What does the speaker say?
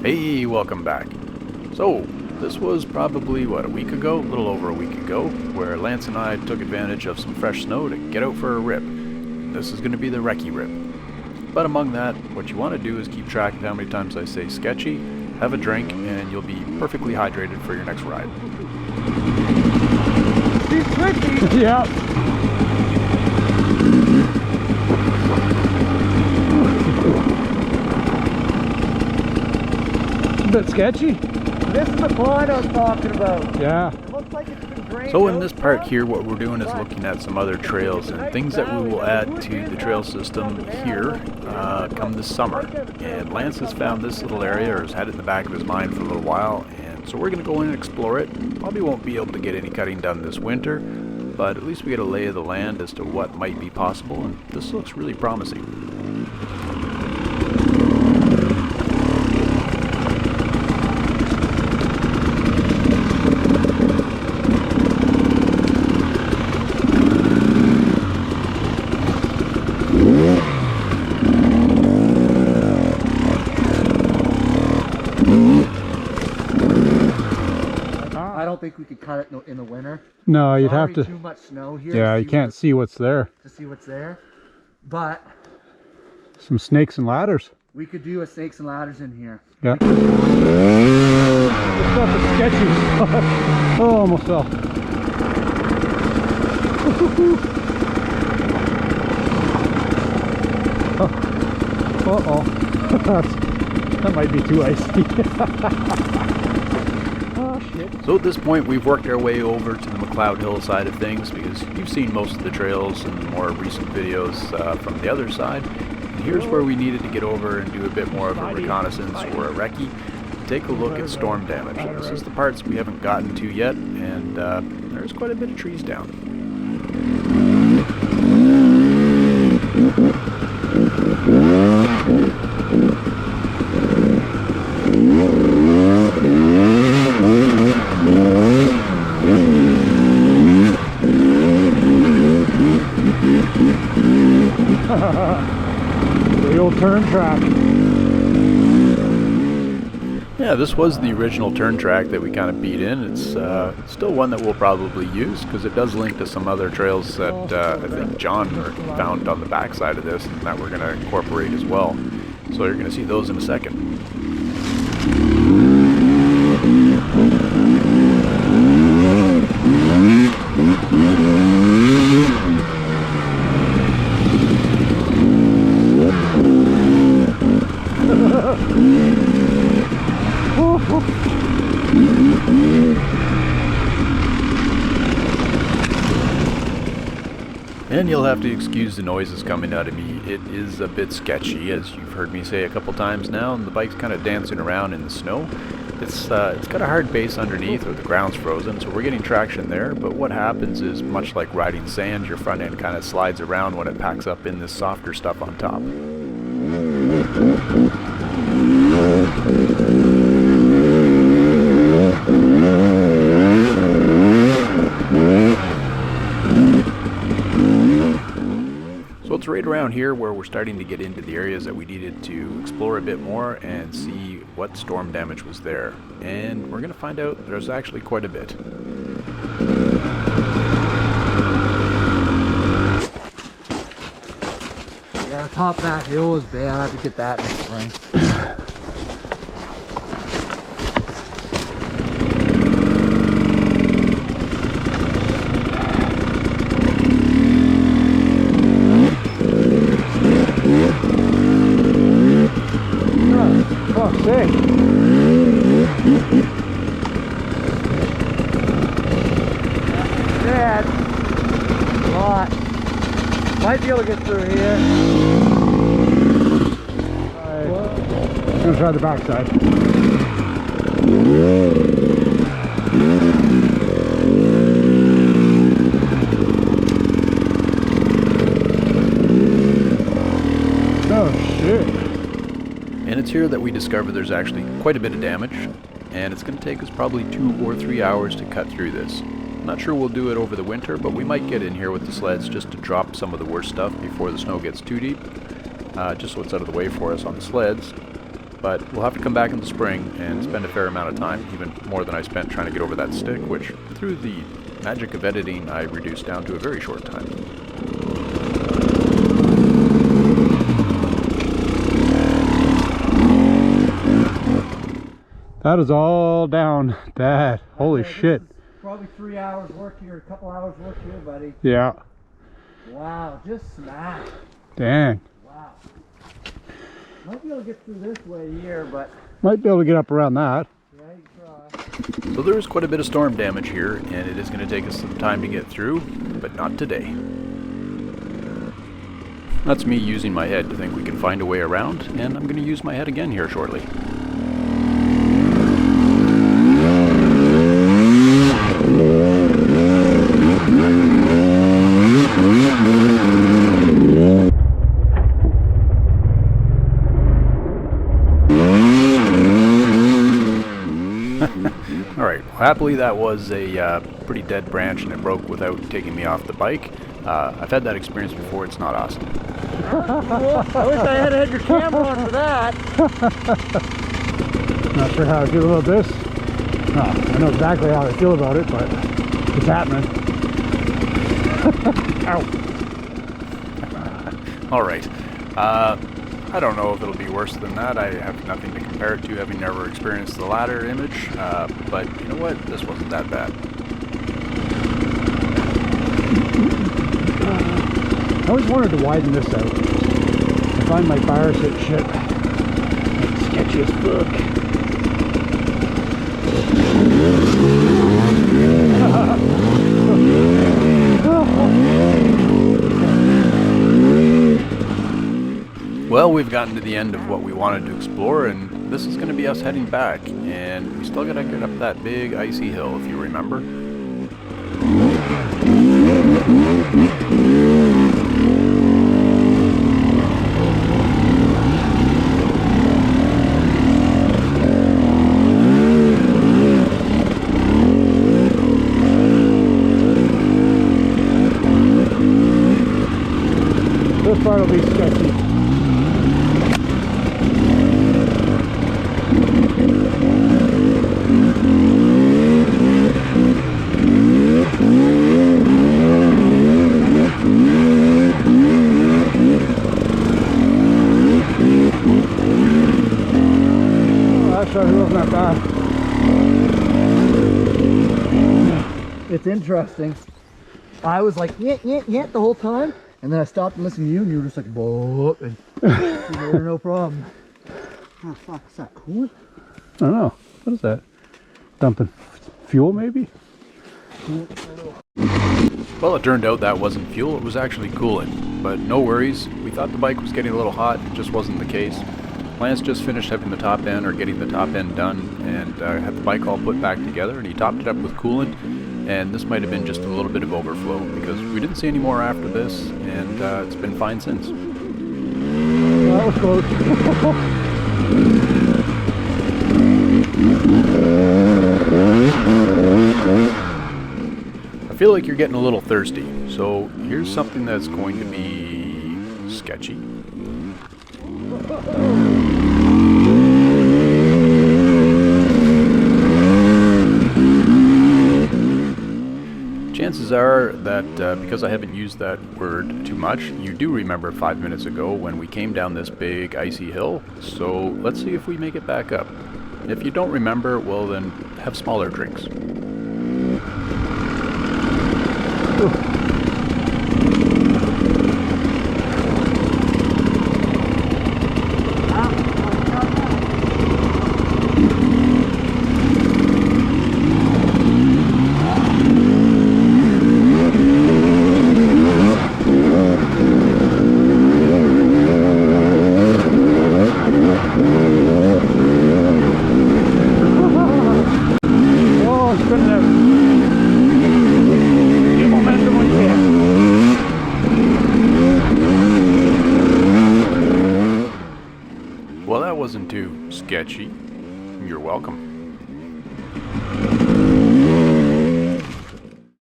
Hey, welcome back. So, this was probably, what, a week ago? A little over a week ago, where Lance and I took advantage of some fresh snow to get out for a rip. This is going to be the Recce Rip. But among that, what you want to do is keep track of how many times I say sketchy, have a drink, and you'll be perfectly hydrated for your next ride. He's twitchy! Yeah. A bit sketchy. This is the pond I was talking about. Yeah. It looks like it's been drained. So in this part here, what we're doing is looking at some other trails and things that we will add to the trail system here come this summer. And Lance has found this little area, or has had it in the back of his mind for a little while, and so we're going to go in and explore it. Probably won't be able to get any cutting done this winter, but at least we get a lay of the land as to what might be possible, and this looks really promising. I don't think we could cut it in the winter. No, you'd There's have to. already too much snow here. Yeah, to you see can't see what's there. to see what's there. But Some snakes and ladders. we could do a snakes and ladders in here. Yeah. It's not the sketchy spot. Oh, almost fell. Uh-oh. That might be too icy. Oh, shit. So at this point, we've worked our way over to the McLeod Hill side of things, because you've seen most of the trails in more recent videos from the other side. And here's where we needed to get over and do a bit more of a reconnaissance or a recce. Take a look at storm damage. This is the parts we haven't gotten to yet, and there's quite a bit of trees down. The old turn track. Yeah, this was the original turn track that we kind of beat in. It's still one that we'll probably use because it does link to some other trails that I think John found on the backside of this and that we're going to incorporate as well. So you're going to see those in a second. And you'll have to excuse the noises coming out of me. It is a bit sketchy, as you've heard me say a couple times now, and the bike's kind of dancing around in the snow. It's got a hard base underneath, or the ground's frozen, so we're getting traction there, but what happens is, much like riding sand, your front end kind of slides around when it packs up in this softer stuff on top. So it's right around here where we're starting to get into the areas that we needed to explore a bit more and see what storm damage was there. And we're going to find out there's actually quite a bit. Yeah, the top of that hill is bad. I have to get that next spring. Oh, sick. Bad. A lot. Might be able to get through here. I'm gonna try the backside. Oh shit. And it's here that we discover there's actually quite a bit of damage, and it's going to take us probably 2 or 3 hours to cut through this. I'm not sure we'll do it over the winter, but we might get in here with the sleds just to drop some of the worst stuff before the snow gets too deep, just so it's out of the way for us on the sleds. but we'll have to come back in the spring and spend a fair amount of time, even more than I spent trying to get over that stick, which through the magic of editing I reduced down to a very short time. That is all down bad. Holy shit. Probably 3 hours work here, a couple hours work here, buddy. Yeah. Wow, just smashed. Dang. Wow. Might be able to get through this way here, but Might be able to get up around that. yeah, you try. So there is quite a bit of storm damage here, and it is going to take us some time to get through, but not today. That's me using my head to think we can find a way around, and I'm going to use my head again here shortly. Alright, well, happily that was a pretty dead branch and it broke without taking me off the bike. I've had that experience before, it's not awesome. I wish I had your camera on for that. Not sure how I feel about this. No, I know exactly how I feel about it, but it's happening. Ow. Alright, I don't know if it'll be worse than that. I have nothing to compare it to, having never experienced the latter image, but you know what, this wasn't that bad. I always wanted to widen this out. I find my fire sit shit like sketchy as fuck. Well, we've gotten to the end of what we wanted to explore, and this is going to be us heading back, and we still got to get up that big icy hill, if you remember. This part will be sketchy. Actually, it wasn't that bad. It's interesting. I was like, yeah, the whole time. And then I stopped and listened to you, and you were just like, whoa, and you were no problem. Oh, fuck, is that coolant? I don't know. What is that? Dumping fuel, maybe? Well, it turned out that wasn't fuel, it was actually coolant. But no worries, we thought the bike was getting a little hot, it just wasn't the case. Lance just finished having the top end, or getting the top end done, and had the bike all put back together, and he topped it up with coolant, and this might have been just a little bit of overflow, because we didn't see any more after this, and it's been fine since. Well, that was close. I feel like you're getting a little thirsty, so here's something that's going to be sketchy. Chances are that because I haven't used that word too much, you do remember 5 minutes ago when we came down this big icy hill, so let's see if we make it back up. If you don't remember, well then have smaller drinks. Oh, it's good enough. Get momentum when you can. Well, that wasn't too sketchy. You're welcome.